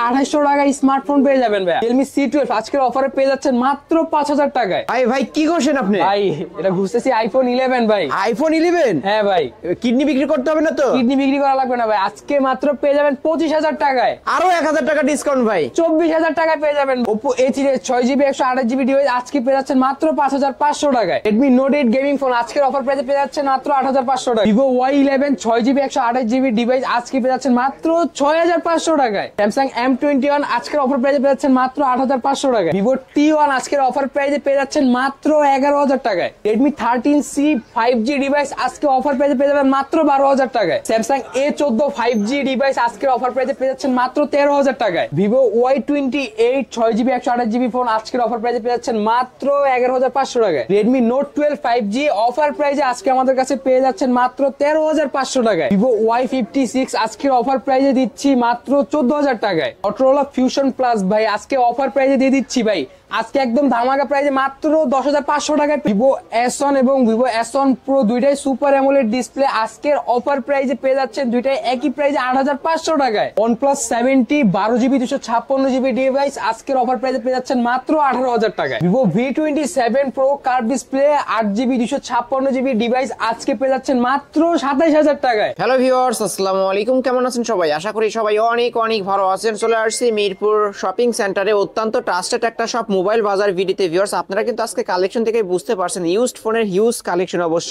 2800 টাকায় স্মার্টফোন পেয়ে যাবেন ভাই। Realme C12 আজকের অফারে পেয়ে যাচ্ছেন মাত্র 5000 টাকায়। ভাই কি করছেন আপনি? ভাই এটা ঘুরতেছি আইফোন 11 ভাই। আইফোন 11? হ্যাঁ ভাই। কিডনি বিক্রি করতে হবে না তো? কিডনি বিক্রি করা লাগবে না ভাই, আজকে মাত্র পেয়ে যাবেন 25000 টাকায়। আরো 1000 টাকা ডিসকাউন্ট ভাই, 24000 টাকায় পেয়ে যাবেন। Oppo A3s 6GB 128GB device আজকে পেয়ে যাচ্ছেন মাত্র 5500 টাকায়। Redmi Note 8 গেমিং ফোন আজকের অফার প্রাইসে পেয়ে যাচ্ছেন মাত্র 8500 টাকায়। Vivo Y11 6GB 128GB device আজকে পেয়ে যাচ্ছেন মাত্র 6500 টাকায়। Samsung M21 আজকের অফার প্রাইসে পেয়ে যাচ্ছেন মাত্র 8500 টাকায়। Vivo T1 আজকের অফার প্রাইসে পেয়ে যাচ্ছেন মাত্র 11000 টাকায়। Redmi 13C 5G ডিভাইস আজকে অফার প্রাইসে পেয়ে যাবেন মাত্র 12000 টাকায়। Samsung A14 5G ডিভাইস আজকের অফার প্রাইসে পেয়ে যাচ্ছেন মাত্র 13000 টাকায়। Vivo Y28 6GB 128GB phone আজকের অফার প্রাইসে পেয়ে যাচ্ছেন মাত্র 11500 টাকায়। Redmi Note 12 5G অফার প্রাইসে আজকে আমাদের কাছে পেয়ে যাচ্ছেন মাত্র 13500 টাকায়। Vivo Y56 আজকের অফার প্রাইসে দিচ্ছি মাত্র 14000 টাকায়। Motorola Fusion Plus ভাই আজকে অফার প্রাইসে দিয়ে দিচ্ছি ভাই, আজকে একদম ধামাকা প্রাইসে মাত্র 10500 টাকায়। Vivo S1 এবং Vivo S1 Pro দুইটাই সুপার অ্যামোলেড ডিসপ্লে আজকের অফার প্রাইসে পেয়ে যাচ্ছেন দুইটাই একই প্রাইসে 8500 টাকায়। OnePlus 70 12GB 256GB ডিভাইস আজকের অফার প্রাইসে পেয়ে যাচ্ছেন মাত্র 18000 টাকায়। Vivo V27 Pro curve display 8GB 256GB device আজকে পেয়ে যাচ্ছেন মাত্র 27000 টাকায়। হ্যালো ভিউয়ার্স, আসসালামু আলাইকুম। কেমন আছেন সবাই? আশা করি সবাই অনেক ভালো আছেন। চলে আসছি মিরপুর শপিং সেন্টারে, অত্যন্ত ট্রাস্টেড একটা শপ মোবাইল বাজার ভিডিওতে। ভিউয়ার্স আপনারা কিন্তু আজকে কালেকশন থেকে বুঝতে পারছেন, ইউজড ফোনের হিউজ কালেকশন। অবশ্য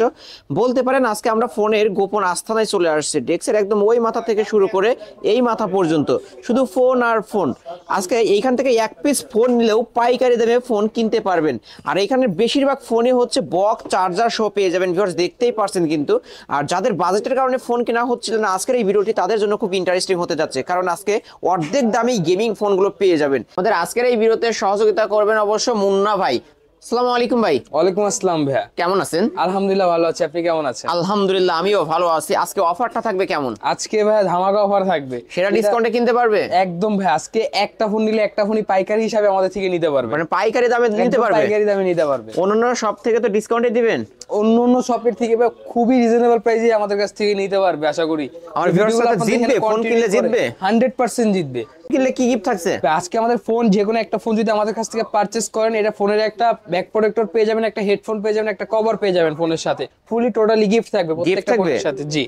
বলতে পারেন আজকে আমরা ফোনের গোপন আস্থানায় চলে আসছি। ডেস্কের একদম ওই মাথা থেকে শুরু করে এই মাথা পর্যন্ত শুধু ফোন আর ফোন। আজকে এইখান থেকে এক পিস ফোন নিলেও পাইকারি দামে ফোন কিনতে পারবেন। আর এখানে বেশিরভাগ ফোনে হচ্ছে বক্স চার্জার সহ পেয়ে যাবেন। ভিউয়ার্স দেখতেই পারছেন কিন্তু, আর যাদের বাজেটের কারণে ফোন কেনা হচ্ছিল না, আজকের এই ভিডিওটি তাদের জন্য খুব ইন্টারেস্টিং হতে যাচ্ছে, কারণ আজকে অর্ধেক দামেই গেমিং ফোনগুলো পেয়ে যাবেন। আমাদের আজকের এই ভিডিওতে সহযোগিতা করবেন অবশ্য মুন্না ভাই। আসসালামু আলাইকুম ভাই। ওয়ালাইকুম আসসালাম ভাইয়া, কেমন আছেন? আলহামদুলিল্লাহ ভালো আছি, আপনি কেমন আছেন? আলহামদুলিল্লাহ আমিও ভালো আছি। আজকে অফারটা থাকবে কেমন? আজকে ভাইয়া ধামাকা অফার থাকবে, সেটা ডিসকাউন্টে কিনতে পারবে একদম ভাই। আজকে একটা ফোন নিলে একটা ফোনই পাইকারি হিসাবে আমাদের থেকে নিতে পারবে, মানে পাইকারি দামে নিতে পারবে। পাইকারি দামে নিতে পারবে। অন্যান্য শপ থেকে তো ডিসকাউন্টে দিবেন, অন্যান্য শপের থেকে ভাই খুবই রিজনেবল প্রাইসে আমাদের কাছ থেকে নিতে পারবে আশা করি। আমার ভিউয়ার্সরা জিতবে, ফোন কিনলে জিতবে, 100% জিতবে। কিনলে কি গিফট থাকছে? আজকে আমাদের ফোন যে কোনো একটা ফোন যদি আমাদের কাছ থেকে পারচেজ করেন, এটা ফোনের একটা ব্যাক প্রোটেক্টর পেয়ে যাবেন, একটা হেডফোন পেয়ে যাবেন, একটা কভার পেয়ে যাবেন ফোনের সাথে। ফুলি টোটালি গিফট থাকবে প্রত্যেকটা ফোনের সাথে। জি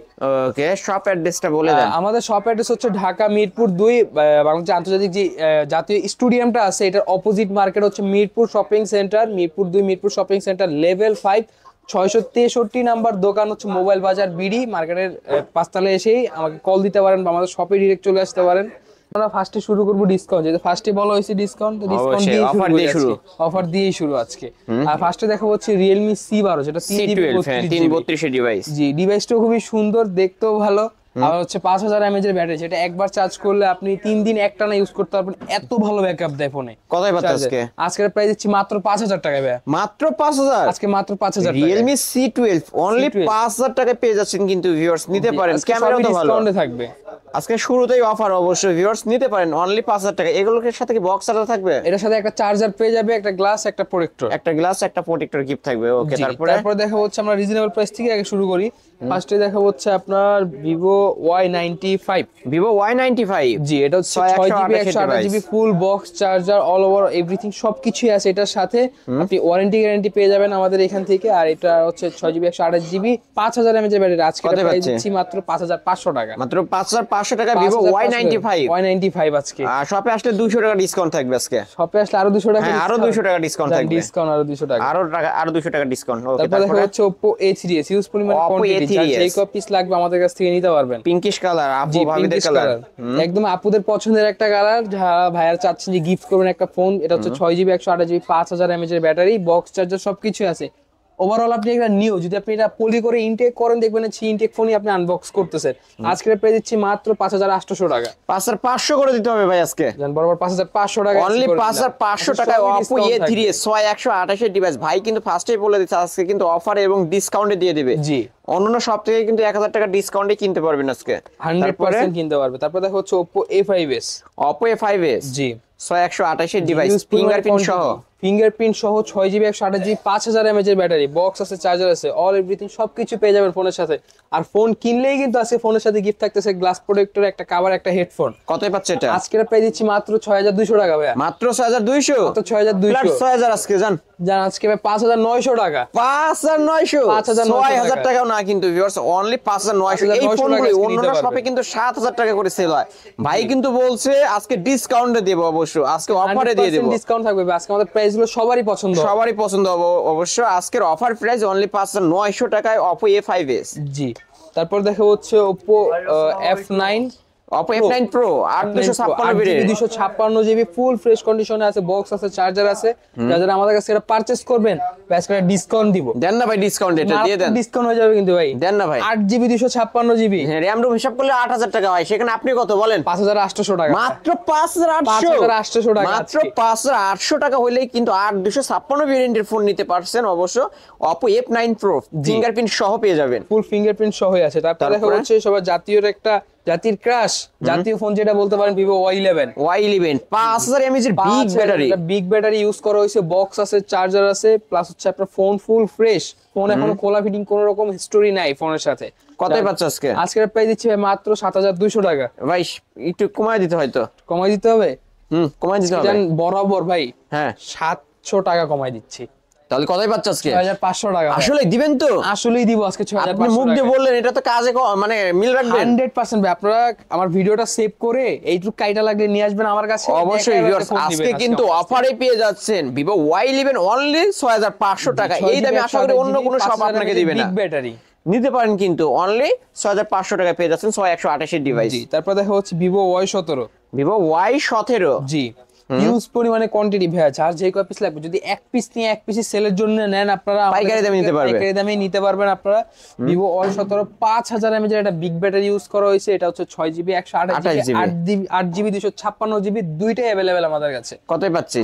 ওকে, শপ অ্যাড্রেসটা বলে দেন। আমাদের শপ অ্যাড্রেস হচ্ছে ঢাকা মিরপুর 2 বাংলাদেশ আন্তর্জাতিক যে জাতীয় স্টেডিয়ামটা আছে, এটার অপোজিট মার্কেট হচ্ছে Mirpur shopping centre. Mirpur 2 Mirpur shopping centre level 5 663 number দোকান হচ্ছে মোবাইল বাজার বিডি মার্কেটের 5 তলায়। এসেই আমাকে কল দিতে পারেন বা আমাদের শপে ডিরেক্ট চলে আসতে পারেন। আমরা ফার্স্টে শুরু করব ডিসকাউন্ট, যেটা ফার্স্টে বলা হয়েছে ডিসকাউন্ট, তো ডিসকাউন্ট দিয়ে শুরু, অফার দিয়েই শুরু আজকে। আর ফার্স্টে দেখাবো হচ্ছে Realme C12, যেটা C32 ডিভাইস। জি, ডিভাইসটা খুবই সুন্দর, দেখতেও ভালো। আর হচ্ছে 5000 mAh এর ব্যাটারি, যেটা একবার চার্জ করলে আপনি 3 দিন একটানা ইউজ করতে পারবেন, এত ভালো ব্যাকআপ দেয় ফোনে। কতই পাচ্ছেন আজকে? আজকের প্রাইস দিচ্ছি মাত্র 5000 টাকায় ভাই। মাত্র 5000? আজকে মাত্র 5000 টাকা। Realme C12 অনলি 5000 টাকায় পেয়ে যাচ্ছেন কিন্তু ভিউয়ার্স, নিতে পারেন। ক্যামেরাও তো ভালো, ডিসকাউন্টে থাকবে আজকে শুরুতেই অফার। অবশ্যই ভিউয়ার্স নিতে পারেন অনলি 5000 টাকা। এগুলোর সাথে কি বক্স চার্জার থাকবে? এটার সাথে একটা চার্জার পেয়ে যাবে, একটা গ্লাস, একটা প্রোটেক্টর, একটা গ্লাস একটা প্রোটেক্টর গিফট থাকবে। ওকে, তারপরে দেখাবো হচ্ছে আমরা রিজনেবল প্রাইস থেকে আগে শুরু করি। ফার্স্টে দেখাবো হচ্ছে আপনার Vivo Y95। Vivo Y95, জি, এটা হচ্ছে 6GB 128GB ফুল box charger, all over everything সবকিছুই আছে এটার সাথে। আপনি ওয়ারেন্টি গ্যারান্টি পেয়ে যাবেন আমাদের এখান থেকে। আর এটা হচ্ছে 6GB 128GB 5000 mAh এর ব্যাটারি। আজকে এটা প্রাইস দিচ্ছি মাত্র 5500 টাকা। মাত্র 5500 টাকা Vivo Y95 আজকে। আর শপে আসলে 200 টাকা ডিসকাউন্ট থাকবে আজকে। শপে আসলে আরো 200 টাকা, আরো 200 টাকা ডিসকাউন্ট থাকবে। ডিসকাউন্ট আরো 200 টাকা, আরো 200 টাকা ডিসকাউন্ট। ওকে, তারপরে হচ্ছে Oppo A3s, হিউজ পরিমাণ কোয়ান্টিটি, যে কত পিস লাগবে আমাদের কাছ থেকে নিতে পারবেন। পিঙ্কিশ কালার, আপু ভাবিদের কালার, একদম আপুদের পছন্দের একটা কালার। যারা ভাইয়ার চাচ্ছেন যে গিফট করবেন একটা ফোন, এটা হচ্ছে 6GB 128GB 5000 mAh এর ব্যাটারি, বক্স চার্জার সবকিছু আছে। ওভারঅল আপনি একটা নিউ, যদি আপনি এটা পলি করে ইনটেক করেন, দেখবেন সেই ইনটেক ফোনই আপনি আনবক্স করতেছেন। আজকে প্রাইস দিচ্ছি মাত্র 5800 টাকা। 5500 করে দিতে হবে ভাই আজকে। জান বরাবর 5500 টাকা, অনলি 5500 টাকায় Oppo A3s 6128 এর ডিভাইস। ভাই কিন্তু ফার্স্টেই বলে দিচ্ছে আজকে কিন্তু অফারে এবং ডিসকাউন্টে দিয়ে দিবে। জি, অন্যান্য সব থেকে কিন্তু 1000 টাকা ডিসকাউন্টে কিনতে পারবেন আজকে, 100% কিনতে পারবে। তারপর দেখো হচ্ছে Oppo A5s। Oppo A5s, জি, 6128 এর ডিভাইস, ফিঙ্গারপ্রিন্ট সহ। ফিঙ্গারপ্রিন্ট সহ 6GB 128GB 5000 mAh এর ব্যাটারি, বক্স আছে, চার্জার আছে, অল এভরিথিং সবকিছু পেয়ে যাবেন ফোনের সাথে। আর ফোন কিনলেই কিন্তু আজকে ফোনের সাথে গিফট থাকতেছে গ্লাস প্রোটেক্টর, একটা কভার, একটা হেডফোন। কতই পাচ্ছে এটা? আজকে প্রাইস দিচ্ছি মাত্র 6200 টাকা ভাইয়া। মাত্র 6200? মাত্র 6200। 6000 আজকে জান আজকে ভাই 5900 টাকা। 5900? 6000 টাকাও না কিন্তু ভিউয়ার্স, অনলি 5900। এই ফোনগুলো অন্যান্য শপে কিন্তু 7000 টাকা করে সেল হয়। ভাই কিন্তু বলছে আজকে ডিসকাউন্টে দেব, অবশ্য আজকে অফারে দিয়ে দেব, ডিসকাউন্ট থাকবে। আজকে আমাদের প্রাইস গুলো সবারই পছন্দ হবে অবশ্য। আজকের অফার প্রাইস অনলি 5900 টাকায় Oppo A5s। জি, তারপর দেখা হচ্ছে Oppo F9 Pro 8256 variant, 256GB full fresh কন্ডিশনে আছে, বক্স আছে, চার্জার আছে। যারা আমাদের কাছে এটা পারচেজ করবেন আজকে ডিসকাউন্ট দিব। দেন না ভাই, ডিসকাউন্ট এটা দিয়ে দেন, ডিসকাউন্ট হয়ে যাবে কিন্তু ভাই। দেন না ভাই। 8GB 256GB, হ্যাঁ, র‍্যাম রোম হিসাব করলে 8000 টাকা হয়, সেখানে আপনি কত বলেন? 5800 টাকা। মাত্র 5800 টাকা। মাত্র 5800 টাকা হইলেই কিন্তু 8256 ভেরিয়েন্টের ফোন নিতে পারছেন। অবশ্য Oppo F9 Pro ফিঙ্গারপ্রিন্ট সহ পেয়ে যাবেন, ফুল ফিঙ্গারপ্রিন্ট সহই আছে। তারপর দেখা হচ্ছে সবার জাতির ক্রাশ, জাতীয় ফোন যেটা বলতে পারেন, Vivo Y11 5000 mAh এর big battery, big battery use করা হয়েছে, বক্স আছে, চার্জার আছে, প্লাস হচ্ছে আপনার ফোন ফুল ফ্রেশ। ফোন এখনো খোলা ফিটিং কোনো রকম হিস্টোরি নাই ফোনের সাথে। কতই পাচ্ছে আজকে? আজকের প্রাইস দিচ্ছি মাত্র 7200 টাকা। ভাই একটু কমায় দিতে, হয়তো কমাই দিতে হবে। কমায় দিতে হবে বরাবর ভাই। হ্যাঁ, 700 টাকা কমাই দিচ্ছি। তাহলে কতই পাচ্ছে আজকে? 6500 টাকা। আসলে দিবেন তো? আসলেই দিব আজকে 6500 আপনি মুখ দিয়ে বললেন, এটা তো কাজে মানে মিল রাখবেন 100%। ভাই আপনারা আমার ভিডিওটা সেভ করে এইটুকু কাইটা লাগলে নিয়ে আসবেন আমার কাছে। অবশ্যই ভিউয়ার্স, আজকে কিন্তু অফারে পেয়ে যাচ্ছেন Vivo Y11 অনলি 6500 টাকা। এই দামে আশা করি অন্য কোনো শপ আপনাকে দিবে না। বিগ ব্যাটারি নিতে পারেন কিন্তু অনলি 6500 টাকা পেয়ে যাচ্ছেন 6128 এর ডিভাইস। জি, তারপর দেখা হচ্ছে Vivo Y17। Vivo Y17 জি, হিউজ পরিমাণে কোয়ান্টিটি ভাই আছে। আর যে কয় পিস লাগবে, যদি এক পিস নিয়ে এক পিসি সেলের জন্য নেন আপনারা পাইকারি দামে নিতে পারবেন, পাইকারি দামে নিতে পারবেন আপনারা। Vivo Y17 5000 mAh একটা বিগ ব্যাটারি ইউজ করা হয়েছে। এটা হচ্ছে 6GB 128GB 8GB 256GB দুইটাই अवेलेबल আমাদের কাছে। কতই পাচ্ছি?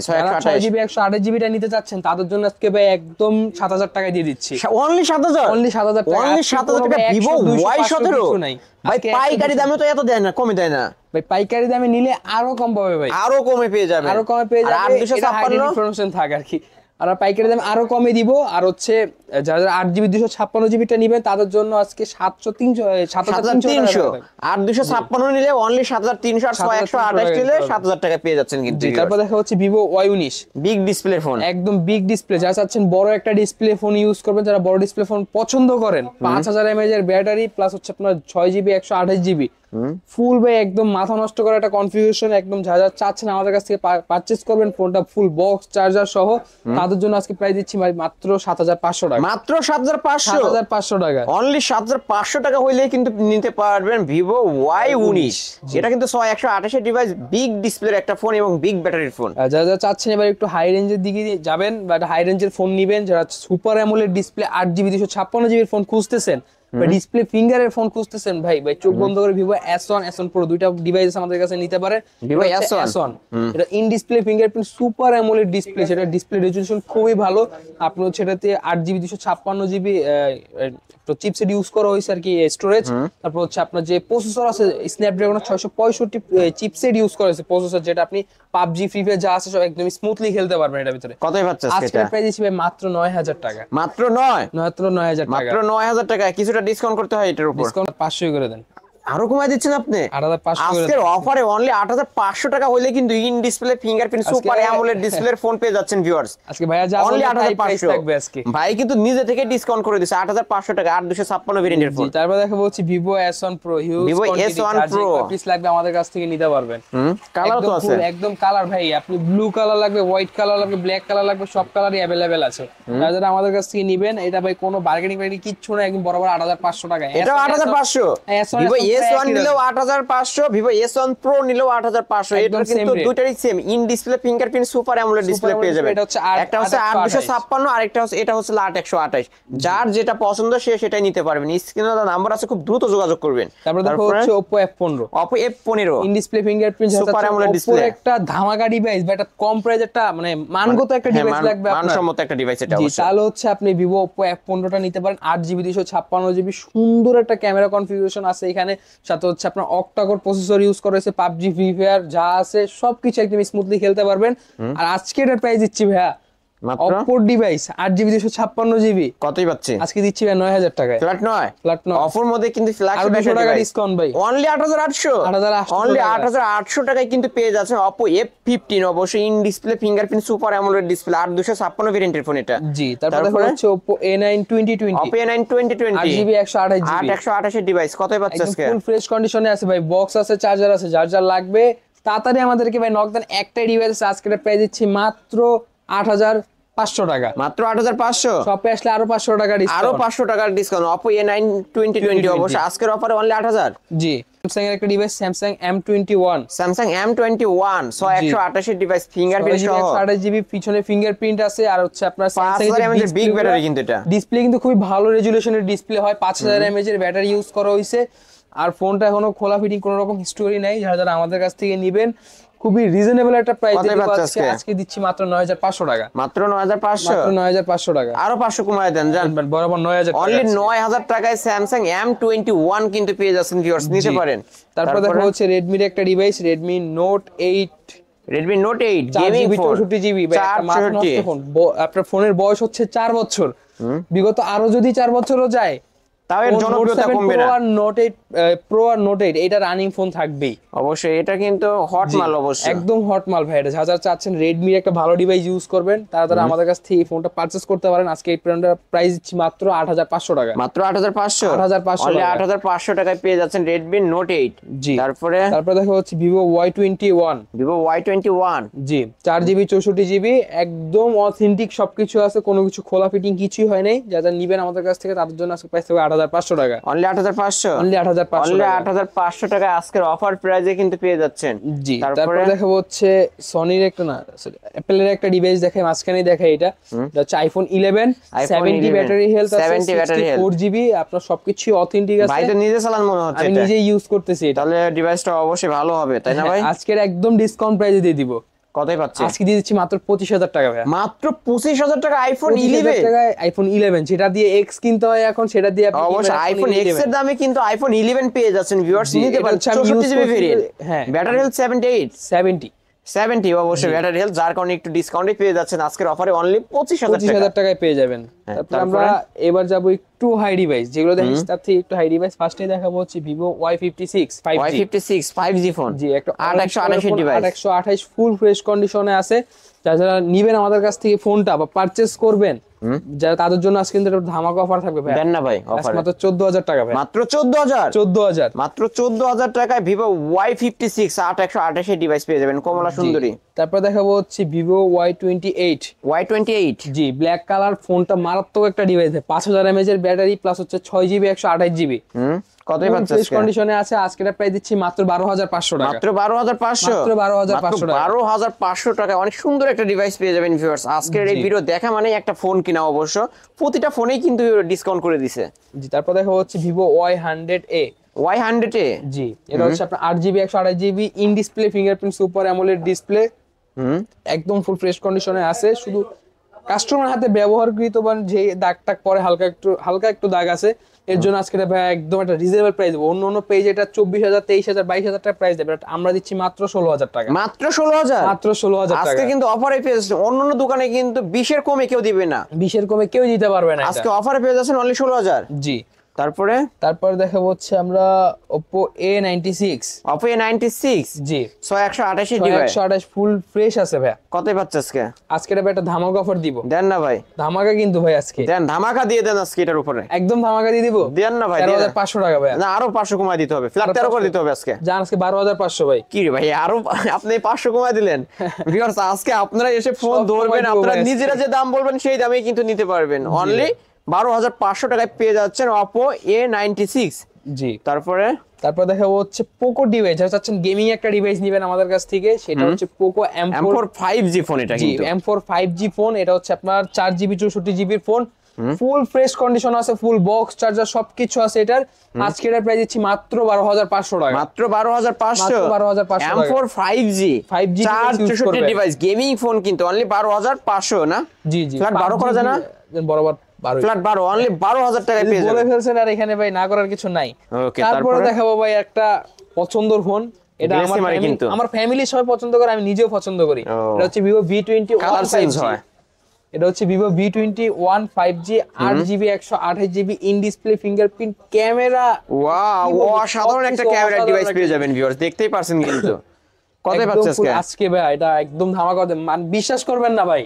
6GB 128GB টা নিতে চাচ্ছেন তাদের জন্য আজকে ভাই একদম 7000 টাকায় দিয়ে দিচ্ছি। অনলি 7000? অনলি 7000 টাকা। অনলি 7000 টাকা Vivo Y17। ভাই পাইকারি দামে তো এত দেয় না, কমে দেয় না ভাই। পাইকারি দামে নিলে আরো কম পাবে ভাই, আরো কমে পেয়ে যাবে, আরো কমে পেয়ে যাবে। 8256 ইনফরমেশন থাকে আর কি। আর পাইকারি দামে আরো কমে দিব। আর হচ্ছে যারা 8GB 256GB টা নেবেন তাদের জন্য আজকে 7300 আর 256 নিলে অনলি 7300, আর 6128 নিলে 7000 টাকা পেয়ে যাচ্ছেন কিন্তু। তারপর দেখা হচ্ছে Vivo Y19 big display phone, একদম বিগ ডিসপ্লে। যারা চাচ্ছেন বড় একটা ডিসপ্লে ফোন ইউজ করবেন, যারা বড় ডিসপ্লে ফোন পছন্দ করেন, 5000 mAh এর ব্যাটারি প্লাস হচ্ছে আপনার 6GB 128GB ফুল ভাই, একদম মাথা নষ্ট করা একটা কনফিগারেশন। একদম যারা চাচ্ছেন আমাদের কাছ থেকে পারচেজ করবেন ফোনটা ফুল বক্স চার্জার সহ, তাদের জন্য আজকে প্রাইস দিচ্ছি ভাই মাত্র 7500 টাকা। মাত্র 7500 টাকা। অনলি 7500 টাকা হইলেই কিন্তু নিতে পারবেন Vivo Y19। এটা কিন্তু 6128 এর ডিভাইস, বিগ ডিসপ্লের একটা ফোন এবং বিগ ব্যাটারির ফোন। যারা চাচ্ছেন এবার একটু হাই রেঞ্জের দিকে যাবেন বা হাই রেঞ্জের ফোন নিবেন, যারা super AMOLED display 8GB 256GB phone খুঁজতেছেন বা ডিসপ্লে ফিঙ্গারের ফোন খুঁজতেছেন, ভাই চোখ বন্ধ করে Vivo S1 S1 Pro দুইটা ডিভাইস আমাদের কাছে নিতে পারেন। Vivo S1 এটা in display fingerprint super AMOLED display, সেটা ডিসপ্লে রেজোলিউশন খুবই ভালো। আপনি হচ্ছে এটাতে 8GB 256GB চিপসেট ইউজ করা হয়েছে আর কি, স্টোরেজ। তারপর হচ্ছে আপনার যে প্রসেসর আছে স্ন্যাপড্রাগন 665 চিপসেট ইউজ করা হয়েছে প্রসেসর, যেটা আপনি পাবজি ফ্রি ফায়ার যা আছে সব একদম স্মুথলি খেলতে পারবেন এটার ভিতরে। কতই পাচ্ছেন আজকে প্রাইস দিছি ভাই মাত্র 9000 টাকা। মাত্র 9000 টাকা। মাত্র 9000 টাকা। কিছুটা ডিসকাউন্ট করতে হয় এটার উপর। ডিসকাউন্ট 500 করে দেন। আরো কমায় দিচ্ছেন আপনি 8500 আজকের অফারে অনলি 8500 টাকা হইলে কিন্তু in display fingerprint super AMOLED ডিসপ্লের ফোন পেয়ে যাচ্ছেন ভিউয়ার্স। আজকে ভাইয়া যা অনলি বলবে তাই প্রাইস 8500 থাকবে আজকে। ভাই কিন্তু নিজে থেকে ডিসকাউন্ট করে দিয়েছে 8500 টাকা 8256 ভেরিয়েন্টের ফোন। তারপর দেখা হচ্ছে Vivo S1 Pro huge Vivo S1 Pro piece লাগবে আমাদের কাছ থেকে নিতে পারবেন। কালার তো আছে, একদম কালার ভাই, আপনি ব্লু কালার লাগবে, হোয়াইট কালার লাগবে, ব্ল্যাক কালার লাগবে, সব কালারই अवेलेबल আছে। যারা আমাদের কাছ থেকে নেবেন, এটা ভাই কোনো বার্গেনিং কিচ্ছু না, একদম বরাবর 8500 টাকা। এটা 8500 Vivo S1 নিলেও 8500, Vivo S1 Pro নিলেও 8500। এটা কিন্তু দুটোরই same in display fingerprint super AMOLED display পেয়ে যাবেন। একটা হচ্ছে 8256 আর একটা হচ্ছে এটা হচ্ছে 8128। যার যেটা পছন্দ সে সেটাই নিতে পারবেন। স্ক্রিনে দেওয়া নাম্বার আছে, খুব দ্রুত যোগাযোগ করবেন। তারপর দেখো হচ্ছে Oppo F15 in display fingerprint super AMOLED display, একটা ধামাকা ডিভাইস বা একটা কম প্রাইস একটা মানে মানগত একটা ডিভাইস লাগবে আপনার, মানসম্মত একটা ডিভাইস এটা জি। অবশ্যই তাহলে হচ্ছে আপনি Vivo Oppo F15 টা নিতে পারেন। 8GB 256GB সুন্দর একটা ক্যামেরা কনফিগারেশন আছে এখানে, সাথে হচ্ছে আপনার অক্টাকোর প্রসেসর ইউজ করা হয়েছে, পাবজি ফ্রি ফায়ার যা আছে সবকিছু একদম স্মুথলি খেলতে পারবেন। আর আজকে এটার প্রাইস দিচ্ছি ভাইয়া মাত্র অপর ডিভাইস 8GB 256GB কতই পাচ্ছি আজকে দিচ্ছি ভাই 9000 টাকায়। ফ্ল্যাট 9 ফ্ল্যাট 9 অফার মধ্যে কিন্তু ফ্ল্যাট আর 200 টাকা ডিসকাউন্ট ভাই। অনলি 8800 8800 অনলি টাকা। 8800 টাকায় কিন্তু পেয়ে যাচ্ছেন Oppo F15 অবশ্যই in display fingerprint super AMOLED display আর 256 ভেরিয়েন্টের ফোন এটা। জি তারপর দেখো হচ্ছে Oppo A9 2020 Oppo A9 2020 8GB 128GB 128 এর ডিভাইস কতই পাচ্ছ একদম আজকে ফুল ফ্রেশ কন্ডিশনে আছে ভাই, বক্স আছে, চার্জার আছে, যার যার লাগবে তাড়াতাড়ি আমাদেরকে ভাই নক দেন। একটাই ডিভাইস আজকে প্রাইস দিচ্ছি মাত্র 8500 টাকা। মাত্র 8500 শপে আসলে আরো 500 টাকা আরো ডিসকাউন্ট। 500 টাকার ডিসকাউন্ট Oppo A9 2020 অবশ্য আজকের অফারে অনলি 8000। জি স্যামসাং এর একটা device Samsung M21 Samsung M21 128 এর ডিভাইস ফিঙ্গারপ্রিন্ট সহ 128GB পিছনে ফিঙ্গারপ্রিন্ট আছে আর হচ্ছে আপনার 5000 mAh এর বিগ ব্যাটারি কিন্তু এটা। ডিসপ্লে কিন্তু খুবই ভালো রেজুলেশনের ডিসপ্লে হয়, 5000 mAh এর ব্যাটারি ইউজ করা হয়েছে। আর ফোনটা এখনো খোলা ফিটিং কোনো রকম হিস্টোরি নাই, যারা যারা আমাদের কাছ থেকে নেবেন খুবই রিজনেবল একটা প্রাইসে আজকে দিচ্ছি মাত্র 9500 টাকা। মাত্র 9500 মাত্র 9500 টাকা। আরো 500 কমায় দেন জান বরাবর 9000 টাকা। অনলি 9000 টাকায় স্যামসাং M21 কিন্তু পেয়ে যাচ্ছেন ভিউয়ার্স, নিতে পারেন। তারপর দেখো হচ্ছে Redmi এর একটা device Redmi Note 8 Redmi Note 8 gaming phone 64GB phone. আপনার ফোনের বয়স হচ্ছে 4 বছর, বিগত আরো যদি 4 বছরও যায় তাও এর জনপ্রিয়তা কমবে না। Note 8 Pro আর Note 8 এটা রানিং ফোন থাকবেই অবশ্যই, এটা কিন্তু হট মাল অবশ্যই, একদম হট মাল ভাই। এটা যারা চাচ্ছেন Redmi এর একটা ভালো ডিভাইস ইউজ করবেন তারা আমাদের কাছ থেকে এই ফোনটা পারচেজ করতে পারেন। আজকে এই ফোনটা প্রাইস দিচ্ছি মাত্র 8500 টাকা। মাত্র 8500 8500 অনলি 8500 টাকায় পেয়ে যাচ্ছেন Redmi Note 8। জি তারপরে দেখা হচ্ছে Vivo Y21 Vivo Y21 জি 4GB 64GB একদম অথেন্টিক সবকিছু আছে, কোনো কিছু খোলা ফিটিং কিছুই হয় নাই। যারা নিবেন আমাদের কাছ থেকে তাদের জন্য আজকে প্রাইস থাকবে 8500 টাকা। অনলি 8500 অনলি 8500 অনলি 8500 টাকায় আজকের অফার প্রাইসে কিন্তু পেয়ে যাচ্ছেন। জি তারপরে দেখাবো হচ্ছে সনির একটা না অ্যাপলের একটা ডিভাইস দেখাই, মাঝখানে দেখাই এটা হচ্ছে আইফোন 11 70 ব্যাটারি হেলথ আছে, 70 ব্যাটারি হেলথ 4GB আপনার সবকিছু অথেন্টিক আছে। ভাই তো নিজে চালান মনে হচ্ছে, আমি নিজেই ইউজ করতেছি এটা, তাহলে ডিভাইসটা অবশ্যই ভালো হবে তাই না ভাই? আজকের একদম ডিসকাউন্ট প্রাইসে দিয়ে দিব। কতই পাচ্ছে আজকে দিয়ে দিচ্ছি মাত্র 25000 টাকা ভাই। মাত্র 25000 টাকা আইফোন 11 টাকায় আইফোন 11 যেটা দিয়ে এক্স কিনতে হয় এখন, সেটা দিয়ে আপনি অবশ্যই আইফোন এক্স এর দামে কিন্তু আইফোন 11 পেয়ে যাচ্ছেন ভিউয়ার্স, নিতে পারেন। 64GB ভেরিয়েন্ট, হ্যাঁ ব্যাটারি হেলথ 70 অবশ্যই ব্যাটারি হেলথ, যার কারণে একটু ডিসকাউন্টে পেয়ে যাচ্ছেন আজকের অফারে অনলি 25000 টাকায় পেয়ে যাবেন। তারপর আমরা এবার যাব একটু হাই ডিভাইস, যেগুলো দেখিস তার থেকে একটু হাই ডিভাইস। ফার্স্টে দেখাবো হচ্ছে Vivo Y56 5G ফোন। জি একটা 8128 ডিভাইস, 8128 ফুল ফ্রেশ কন্ডিশনে আছে। যারা নিবেন আমাদের কাছ থেকে ফোনটা বা পারচেজ করবেন, যারা তাদের জন্য আজকে কিন্তু একটা ধামাকা অফার থাকবে ভাই। দেন না ভাই অফার মাত্র 14000 টাকা ভাই। মাত্র 14000 মাত্র 14000 টাকায় Vivo Y56 8128 ডিভাইস পেয়ে যাবেন, কমলা সুন্দরী। তারপর দেখাবো হচ্ছে Vivo Y28 জি ব্ল্যাক কালার ফোনটা মারাত্মক একটা ডিভাইস, 5000 mAh এর ব্যাটারি প্লাস হচ্ছে 6GB 128GB কতই পাচ্ছেন ফ্রেশ কন্ডিশনে আছে। আজকে এটা প্রাইস দিচ্ছি মাত্র 12500 টাকা। মাত্র 12500 মাত্র 12500 টাকা। 12500 টাকায় অনেক সুন্দর একটা ডিভাইস পেয়ে যাবেন ভিউয়ার্স। আজকের এই ভিডিও দেখা মানে একটা ফোন কিনা, অবশ্য প্রতিটা ফোনেই কিন্তু ডিসকাউন্ট করে দিছে। জি তারপর দেখা হচ্ছে Vivo Y100A জি এটা হচ্ছে আপনার 8GB 128GB in display fingerprint super AMOLED display, একদম ফুল ফ্রেশ কন্ডিশনে আছে। শুধু কাস্টমার হাতে ব্যবহারকৃত বা যে দাগ টাগ পরে হালকা একটু দাগ আছে, এর জন্য আজকে এটা একদম একটা রিজনেবল প্রাইস দেবো। অন্য পেজ এটা 24000 23000 22000 টাকা প্রাইস দেবে, আমরা দিচ্ছি মাত্র 16000 টাকা। মাত্র 16000 টাকা আজকে কিন্তু অফারে পেয়ে যাচ্ছেন। অন্য দোকানে কিন্তু 20 এর কমে কেউ দিবে না, 20 এর কমে কেউ দিতে পারবে না। আজকে অফারে পেয়ে যাচ্ছেন অনলি 16000। জি তারপর দেখাবো হচ্ছে আমরা Oppo A96 জি 6128 ডিভাইস, 128 ফুল ফ্রেশ আছে ভাই। কতই পাচ্ছে আজকে এটা একটা ধামাকা অফার দিব। দেন না ভাই, ধামাকা কিন্তু ভাই আজকে দেন, ধামাকা দিয়ে দেন আজকে এটার উপরে, একদম ধামাকা দিয়ে দিব। দেন না ভাই, 13500 টাকা ভাই। না আরো 500 কমায় দিতে হবে, ফ্ল্যাট 13 করে দিতে হবে আজকে। জান আজকে 12500 ভাই। কি রে ভাই, আরো আপনি 500 কমায় দিলেন ভিউয়ার্স। আজকে আপনারা এসে ফোন ধরবেন, আপনারা নিজেরা যে দাম বলবেন সেই দামেই কিন্তু নিতে পারবেন। অনলি 12500 টাকায় পেয়ে যাচ্ছেন Oppo A96 জি। তারপর দেখাবো হচ্ছে পোকো ডিভাইস, যারা চাচ্ছেন গেমিং একটা ডিভাইস নেবেন আমাদের কাছ থেকে, সেটা হচ্ছে পোকো M4 5G ফোন। এটা কিন্তু M4 5G ফোন, এটা হচ্ছে আপনার 4GB 64GB phone, full fresh condition আছে, ফুল বক্স চার্জার সবকিছু আছে এটার। আজকে এর প্রাইস দিচ্ছি মাত্র 12500 টাকা। মাত্র 12500 M4 5G 464 device gaming phone কিন্তু অনলি 12500 না? জি জি ফ্ল্যাট 12 করা যায় না? বরাবর ফ্ল্যাট 12 অনলি 12000 টাকায় পেয়ে যাবেন। বলে ফেলছেন আর এখানে ভাই না করার কিছু নাই। তারপরে দেখাবো ভাই একটা পছন্দের ফোন, এটা আমার ফ্যামিলি সবাই পছন্দ করে, আমি নিজেও পছন্দ করি। এটা হচ্ছে Vivo V20 কালার চেঞ্জ হয় এটা হচ্ছে Vivo V21 5G 8GB 128GB in display fingerprint camera. Wow, অসাধারণ একটা ক্যামেরা ডিভাইস পেয়ে যাবেন ভিউয়ার্স, দেখতেই পারছেন কিন্তু। কত পাচ্ছে আজকে? আজকে ভাই এটা একদম ধামাকা, বিশ্বাস করবেন না ভাই।